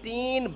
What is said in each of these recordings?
3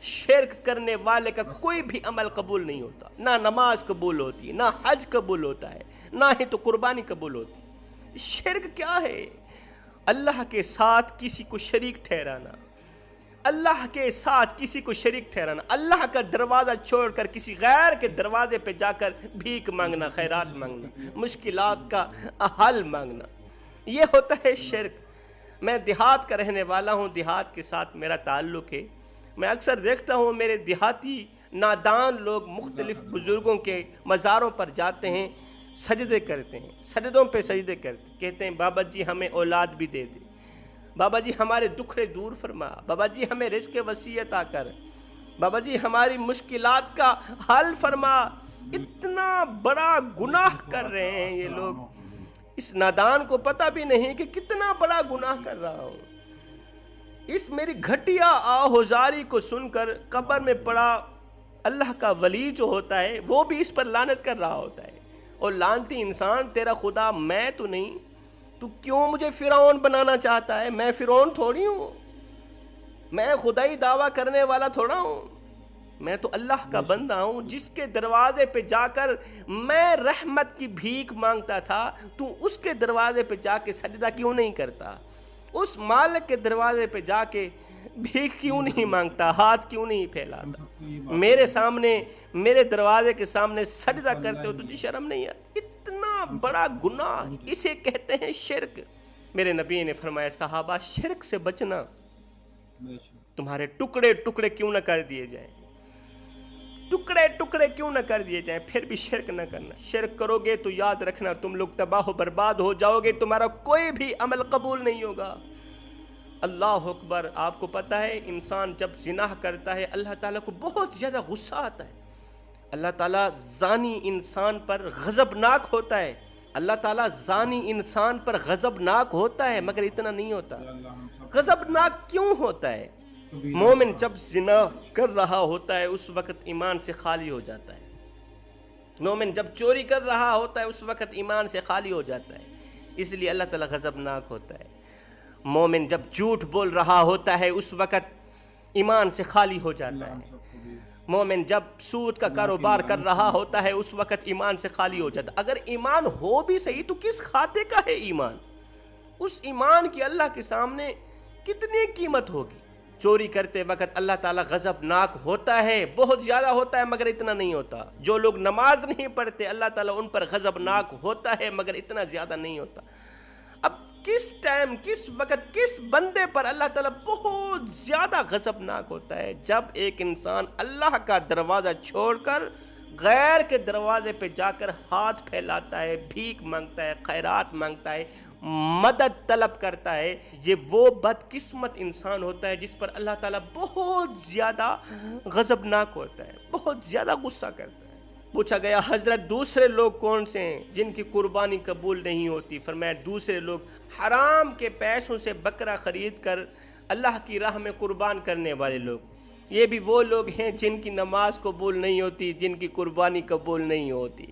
شرک کرنے والے کا کوئی بھی عمل قبول نہیں ہوتا، نہ نماز قبول ہوتی ہے، نہ حج قبول ہوتا ہے، نہ ہی تو قربانی قبول ہوتی ہے۔ شرک کیا ہے؟ اللہ کے ساتھ کسی کو شریک ٹھہرانا، اللہ کے ساتھ کسی کو شریک ٹھہرانا، اللہ کا دروازہ چھوڑ کر کسی غیر کے دروازے پہ جا کر بھیک مانگنا، خیرات مانگنا، مشکلات کا حل مانگنا، یہ ہوتا ہے شرک۔ میں دیہات کا رہنے والا ہوں، دیہات کے ساتھ میرا تعلق ہے۔ میں اکثر دیکھتا ہوں میرے دیہاتی نادان لوگ مختلف بزرگوں کے مزاروں پر جاتے ہیں، سجدے کرتے ہیں، سجدوں پہ سجدے کرتے ہیں، کہتے ہیں بابا جی ہمیں اولاد بھی دے دے، بابا جی ہمارے دکھڑے دور فرما، بابا جی ہمیں رزق وسیع عطا کر، بابا جی ہماری مشکلات کا حل فرما۔ اتنا بڑا گناہ کر رہے ہیں یہ لوگ، اس نادان کو پتہ بھی نہیں کہ کتنا بڑا گناہ کر رہا ہوں۔ اس میری گھٹیا آہوزاری کو سن کر قبر میں پڑا اللہ کا ولی جو ہوتا ہے وہ بھی اس پر لعنت کر رہا ہوتا ہے، اور لعنتی انسان تیرا خدا میں تو نہیں، تو کیوں مجھے فرعون بنانا چاہتا ہے؟ میں فرعون تھوڑی ہوں، میں خدائی دعویٰ کرنے والا تھوڑا ہوں، میں تو اللہ کا بندہ ہوں جس کے دروازے پہ جا کر میں رحمت کی بھیک مانگتا تھا، تو اس کے دروازے پہ جا کے سجدہ کیوں نہیں کرتا؟ اس مالک کے دروازے پہ جا کے بھیک کیوں نہیں مانگتا؟ ہاتھ کیوں نہیں پھیلاتا؟ میرے سامنے، میرے دروازے کے سامنے سجدہ کرتے ہو، تجھے شرم نہیں آتی؟ اتنا بڑا گناہ، اسے کہتے ہیں شرک۔ میرے نبی نے فرمایا صحابہ شرک سے بچنا، تمہارے ٹکڑے ٹکڑے کیوں نہ کر دیے جائیں، ٹکڑے ٹکڑے کیوں نہ کر دیے جائیں، پھر بھی شرک نہ کرنا۔ شرک کرو گے تو یاد رکھنا تم لوگ تباہ و برباد ہو جاؤ گے، تمہارا کوئی بھی عمل قبول نہیں ہوگا۔ اللہ اکبر۔ آپ کو پتہ ہے انسان جب زنا کرتا ہے اللہ تعالیٰ کو بہت زیادہ غصہ آتا ہے، اللہ تعالیٰ زانی انسان پر غضبناک ہوتا ہے، اللہ تعالیٰ زانی انسان پر غضبناک ہوتا ہے، مگر اتنا نہیں ہوتا۔ غضبناک کیوں ہوتا ہے؟ مومن جب زنا کر رہا ہوتا ہے اس وقت ایمان سے خالی ہو جاتا ہے، مومن جب چوری کر رہا ہوتا ہے اس وقت ایمان سے خالی ہو جاتا ہے، اس لیے اللہ تعالیٰ غضبناک ہوتا ہے۔ مومن جب جھوٹ بول رہا ہوتا ہے اس وقت ایمان سے خالی ہو جاتا ہے، مومن جب سود کا کاروبار کر رہا ہوتا ہے اس وقت ایمان سے خالی ہو جاتا ہے۔ اگر ایمان ہو بھی صحیح تو کس کھاتے کا ہے ایمان؟ اس ایمان کی اللہ کے سامنے کتنی قیمت ہوگی؟ چوری کرتے وقت اللہ تعالیٰ غضبناک ہوتا ہے، بہت زیادہ ہوتا ہے مگر اتنا نہیں ہوتا۔ جو لوگ نماز نہیں پڑھتے اللہ تعالیٰ ان پر غضبناک ہوتا ہے مگر اتنا زیادہ نہیں ہوتا۔ اب کس ٹائم، کس وقت، کس بندے پر اللہ تعالیٰ بہت زیادہ غضبناک ہوتا ہے؟ جب ایک انسان اللہ کا دروازہ چھوڑ کر غیر کے دروازے پہ جا کر ہاتھ پھیلاتا ہے، بھیک مانگتا ہے، خیرات مانگتا ہے، مدد طلب کرتا ہے، یہ وہ بدقسمت انسان ہوتا ہے جس پر اللہ تعالیٰ بہت زیادہ غضبناک ہوتا ہے، بہت زیادہ غصہ کرتا ہے۔ پوچھا گیا حضرت دوسرے لوگ کون سے ہیں جن کی قربانی قبول نہیں ہوتی؟ فرمایا دوسرے لوگ حرام کے پیسوں سے بکرا خرید کر اللہ کی راہ میں قربان کرنے والے لوگ، یہ بھی وہ لوگ ہیں جن کی نماز قبول نہیں ہوتی، جن کی قربانی قبول نہیں ہوتی۔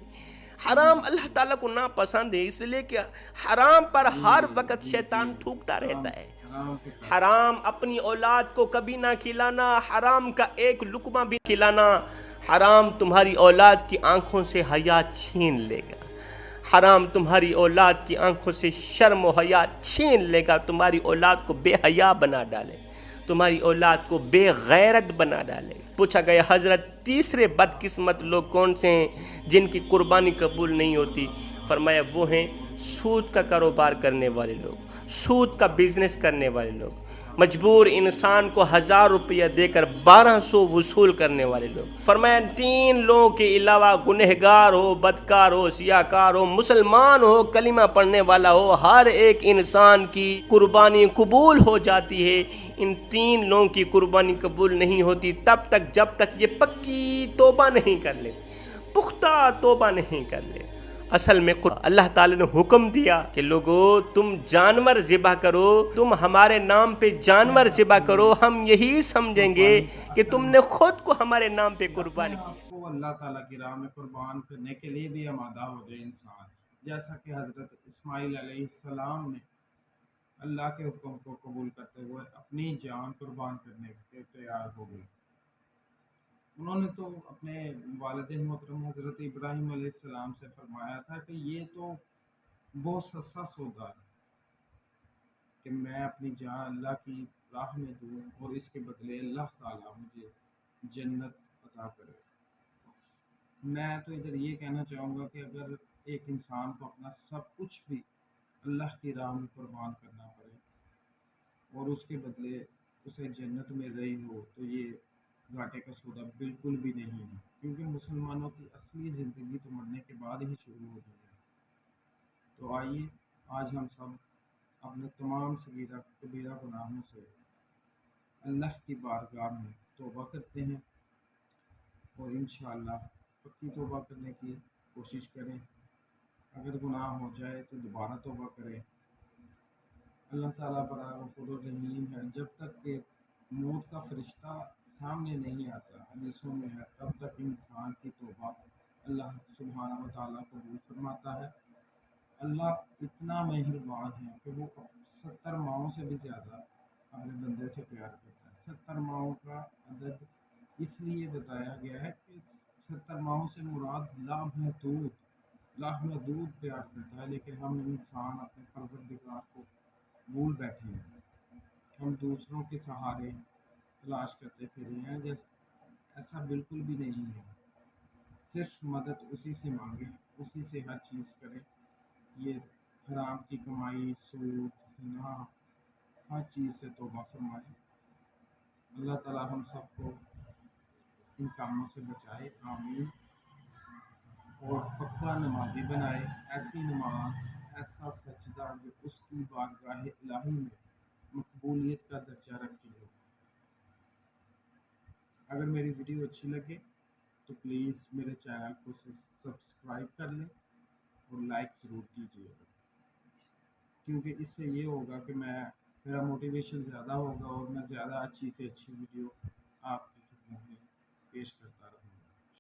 حرام اللہ تعالیٰ کو ناپسند ہے، اس لیے کہ حرام پر ہر وقت شیطان تھوکتا رہتا ہے۔ حرام اپنی اولاد کو کبھی نہ کھلانا، حرام کا ایک لقمہ بھی کھلانا، حرام تمہاری اولاد کی آنکھوں سے حیا چھین لے گا، حرام تمہاری اولاد کی آنکھوں سے شرم و حیا چھین لے گا، تمہاری اولاد کو بے حیا بنا ڈالے، تمہاری اولاد کو بے غیرت بنا ڈالے۔ پوچھا گیا حضرت تیسرے بدقسمت لوگ کون سے ہیں جن کی قربانی قبول نہیں ہوتی؟ فرمایا وہ ہیں سود کا کاروبار کرنے والے لوگ، سود کا بزنس کرنے والے لوگ، مجبور انسان کو 1000 روپیہ دے کر 1200 وصول کرنے والے لوگ۔ فرمایا 3 لوگوں کے علاوہ گنہگار ہو، بدکار ہو، سیاہکار ہو، مسلمان ہو، کلمہ پڑھنے والا ہو، ہر ایک انسان کی قربانی قبول ہو جاتی ہے۔ ان 3 لوگوں کی قربانی قبول نہیں ہوتی تب تک جب تک یہ پکی توبہ نہیں کر لے، پختہ توبہ نہیں کر لے۔ اصل میں اللہ تعالیٰ نے حکم دیا کہ لوگو تم جانور ذبح کرو، تم ہمارے نام پہ جانور ذبح کرو، ہم یہی سمجھیں گے کہ تم نے خود کو ہمارے نام پہ قربان کیا۔ وہ اللہ تعالیٰ کی راہ میں قربان کرنے کے لیے بھی آمادہ ہو جائے انسان، جیسا کہ حضرت اسماعیل علیہ السلام نے اللہ کے حکم کو قبول کرتے ہوئے اپنی جان قربان کرنے کے تیار ہو گئی۔ انہوں نے تو اپنے والد محترم حضرت ابراہیم علیہ السلام سے فرمایا تھا کہ یہ تو بہت سستا سودا ہے کہ میں اپنی جان اللہ کی راہ میں دوں اور اس کے بدلے اللہ تعالیٰ مجھے جنت عطا کرے۔ میں تو ادھر یہ کہنا چاہوں گا کہ اگر ایک انسان کو اپنا سب کچھ بھی اللہ کی راہ میں قربان کرنا پڑے اور اس کے بدلے اسے جنت میں رہی ہو تو یہ گھاٹے کا سودا بالکل بھی نہیں ہے، کیونکہ مسلمانوں کی اصلی زندگی تو مرنے کے بعد ہی شروع ہو جائے گی۔ تو آئیے آج ہم سب اپنے تمام صغیرہ کبیرہ گناہوں سے اللہ کی بارگاہ میں توبہ کرتے ہیں اور انشاءاللہ پکی توبہ کرنے کی کوشش کریں۔ اگر گناہ ہو جائے تو دوبارہ توبہ کریں۔ اللہ تعالیٰ بڑا غفور الرحیم ہے، جب تک کہ موت کا فرشتہ سامنے نہیں آتا حدیثوں میں ہے تب تک انسان کی توبہ اللہ سبحانہ و تعالیٰ قبول فرماتا ہے۔ اللہ اتنا مہربان ہے کہ وہ 70 ماؤں سے بھی زیادہ اپنے بندے سے پیار کرتا ہے۔ 70 ماؤں کا عدد اس لیے بتایا گیا ہے کہ 70 ماؤں سے مراد لامحدود پیار کرتا ہے، لیکن ہم انسان اپنے پروردگار کو بھول بیٹھے ہیں۔ ہم دوسروں کے سہارے تلاش کرتے پھرے ہیں، ایسا بالکل بھی نہیں ہے۔ صرف مدد اسی سے مانگیں، اسی سے ہر چیز کریں۔ یہ حرام کی کمائی، سود، زنا، ہر چیز سے توبہ فرمائیں۔ اللہ تعالیٰ ہم سب کو ان کاموں سے بچائے، آمین۔ اور پکا نمازی بنائے، ایسی نماز، ایسا سجدہ جو اس کی بارگاہ الہی میں مقبولیت کا درجہ رکھتی ہو۔ اگر میری ویڈیو اچھی لگے تو پلیز میرے چینل کو سبسکرائب کر لیں اور لائک ضرور کیجیے گا، کیونکہ اس سے یہ ہوگا کہ میرا موٹیویشن زیادہ ہوگا اور میں زیادہ اچھی سے اچھی ویڈیو آپ کی خدمت میں پیش کرتا